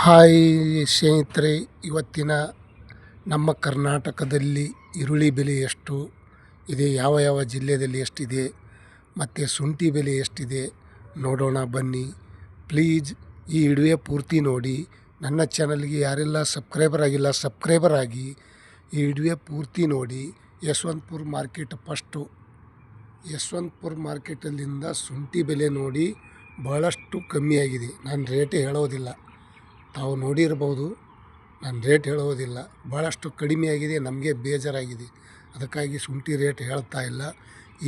Hi ಸ್ನೇಹಿತರೆ, ಇವತ್ತಿನ ನಮ್ಮ ಕರ್ನಾಟಕದಲ್ಲಿ ಈರುಳ್ಳಿ ಬೆಲೆ ಎಷ್ಟು ಇದೆ, ಯಾವ ಯಾವ ಜಿಲ್ಲೆಯಲ್ಲಿ ಎಷ್ಟಿದೆ ಮತ್ತು ಶುಂಠಿ ಬೆಲೆ ಎಷ್ಟಿದೆ ನೋಡೋಣ ಬನ್ನಿ. ಪ್ಲೀಸ್ ಈ ವಿಡಿಯೋ ಪೂರ್ತಿ ನೋಡಿ. ನನ್ನ ಚಾನಲ್ಗೆ ಯಾರೆಲ್ಲ ಸಬ್ಸ್ಕ್ರೈಬರ್ ಆಗಿ ಈ ವಿಡಿಯೋ ಪೂರ್ತಿ ನೋಡಿ. Yeshwanthpur market first. ಯಶವಂತಪುರ ಮಾರ್ಕೆಟಲ್ಲಿಂದ ಶುಂಠಿ ಬೆಲೆ ನೋಡಿ ಭಾಳಷ್ಟು ಕಮ್ಮಿಯಾಗಿದೆ. ನಾನು ರೇಟೇ ಹೇಳೋದಿಲ್ಲ, ತಾವು ನೋಡಿರ್ಬೋದು. ನಾನು ರೇಟ್ ಹೇಳೋದಿಲ್ಲ, ಭಾಳಷ್ಟು ಕಡಿಮೆಯಾಗಿದೆ. ನಮಗೆ ಬೇಜಾರಾಗಿದೆ, ಅದಕ್ಕಾಗಿ ಶುಂಠಿ ರೇಟ್ ಹೇಳ್ತಾ ಇಲ್ಲ.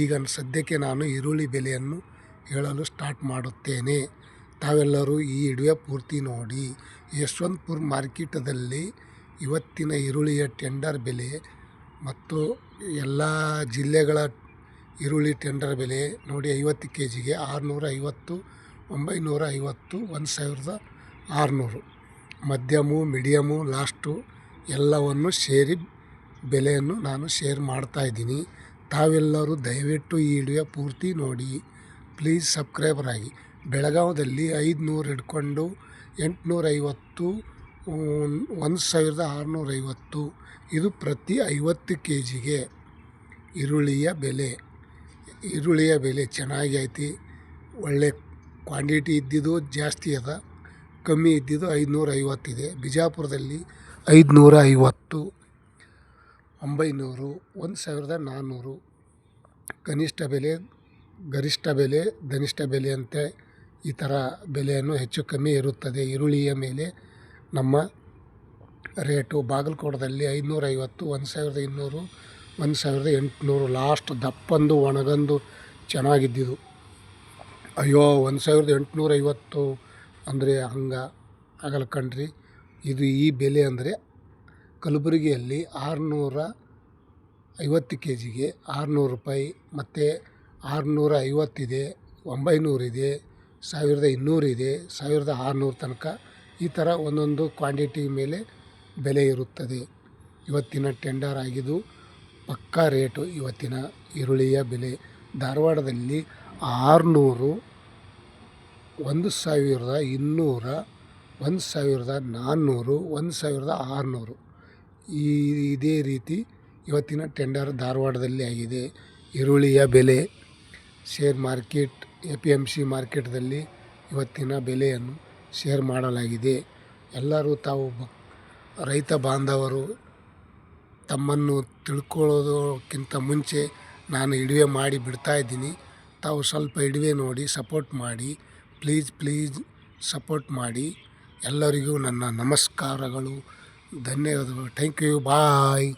ಈಗ ಸದ್ಯಕ್ಕೆ ನಾನು ಈರುಳ್ಳಿ ಬೆಲೆಯನ್ನು ಹೇಳಲು ಸ್ಟಾರ್ಟ್ ಮಾಡುತ್ತೇನೆ. ತಾವೆಲ್ಲರೂ ಈ ವಿಡಿಯೋ ಪೂರ್ತಿ ನೋಡಿ. ಯಶವಂತಪುರ ಮಾರ್ಕೆಟದಲ್ಲಿ ಇವತ್ತಿನ ಈರುಳ್ಳಿಯ ಟೆಂಡರ್ ಬೆಲೆ ಮತ್ತು ಎಲ್ಲ ಜಿಲ್ಲೆಗಳ ಈರುಳ್ಳಿ ಟೆಂಡರ್ ಬೆಲೆ ನೋಡಿ. 50 kgಗೆ 650, 950, 1600. ಮಧ್ಯಮು, ಮೀಡಿಯಮು, ಲಾಸ್ಟು ಎಲ್ಲವನ್ನು ಸೇರಿ ಬೆಲೆಯನ್ನು ನಾನು ಶೇರ್ ಮಾಡ್ತಾಯಿದ್ದೀನಿ. ತಾವೆಲ್ಲರೂ ದಯವಿಟ್ಟು ಈ ವಿಡಿಯೋ ಪೂರ್ತಿ ನೋಡಿ. ಪ್ಲೀಸ್ ಸಬ್ಸ್ಕ್ರೈಬರ್ ಆಗಿ. ಬೆಳಗಾವದಲ್ಲಿ 500 ಹಿಡ್ಕೊಂಡು 850, 1650. ಇದು ಪ್ರತಿ 50 kgಗೆ ಈರುಳ್ಳಿಯ ಬೆಲೆ ಚೆನ್ನಾಗಿ ಐತಿ. ಒಳ್ಳೆ ಕ್ವಾಂಟಿಟಿ ಇದ್ದಿದ್ದು ಜಾಸ್ತಿ ಅದ, ಕಮ್ಮಿ ಇದ್ದಿದ್ದು 550 ಇದೆ. ಬಿಜಾಪುರದಲ್ಲಿ 550, 900, 1400. ಕನಿಷ್ಠ ಬೆಲೆ, ಗರಿಷ್ಠ ಬೆಲೆ, ಧನಿಷ್ಠ ಬೆಲೆ ಅಂತ ಈ ಥರ ಬೆಲೆಯನ್ನು ಹೆಚ್ಚು ಕಮ್ಮಿ ಇರುತ್ತದೆ ಈರುಳ್ಳಿಯ ಮೇಲೆ ನಮ್ಮ ರೇಟು. ಬಾಗಲಕೋಟದಲ್ಲಿ 550, 1200, 1800. ಲಾಸ್ಟ್ ದಪ್ಪಂದು ಒಣಗಂದು ಚೆನ್ನಾಗಿದ್ದಿದ್ದು. ಅಯ್ಯೋ 1850 ಅಂದರೆ ಹಂಗೆ ಆಗಲ್ಲ ಕಣ್ರಿ. ಇದು ಈ ಬೆಲೆ ಅಂದರೆ ಕಲಬುರಗಿಯಲ್ಲಿ 650 kgಗೆ 600 ರೂಪಾಯಿ, ಮತ್ತು 650 ಇದೆ, 900 ಇದೆ, 1200 ಇದೆ, 1600 ತನಕ. ಈ ಥರ ಒಂದೊಂದು ಕ್ವಾಂಟಿಟಿ ಮೇಲೆ ಬೆಲೆ ಇರುತ್ತದೆ. ಇವತ್ತಿನ ಟೆಂಡರ್ ಆಗಿದ್ದು ಪಕ್ಕಾ ರೇಟು. ಇವತ್ತಿನ ಈರುಳ್ಳಿಯ ಬೆಲೆ ಧಾರವಾಡದಲ್ಲಿ 600, 1200, 1400, 1600. ಇದೇ ರೀತಿ ಇವತ್ತಿನ ಟೆಂಡರ್ ಧಾರವಾಡದಲ್ಲಿ ಆಗಿದೆ. ಈರುಳ್ಳಿಯ ಬೆಲೆ ಶೇರ್ ಮಾರ್ಕೆಟ್, APMC ಮಾರ್ಕೆಟ್ದಲ್ಲಿ ಇವತ್ತಿನ ಬೆಲೆಯನ್ನು ಶೇರ್ ಮಾಡಲಾಗಿದೆ. ಎಲ್ಲರೂ ತಾವು ರೈತ ಬಾಂಧವರು ತಮ್ಮನ್ನು ತಿಳ್ಕೊಳ್ಳೋದಕ್ಕಿಂತ ಮುಂಚೆ ನಾನು ವಿಡಿಯೋ ಮಾಡಿ ಬಿಡ್ತಾಯಿದ್ದೀನಿ. ತಾವು ಸ್ವಲ್ಪ ವಿಡಿಯೋ ನೋಡಿ ಸಪೋರ್ಟ್ ಮಾಡಿ. ಪ್ಲೀಸ್ ಸಪೋರ್ಟ್ ಮಾಡಿ. ಎಲ್ಲರಿಗೂ ನನ್ನ ನಮಸ್ಕಾರಗಳು, ಧನ್ಯವಾದಗಳು. Thank you, bye.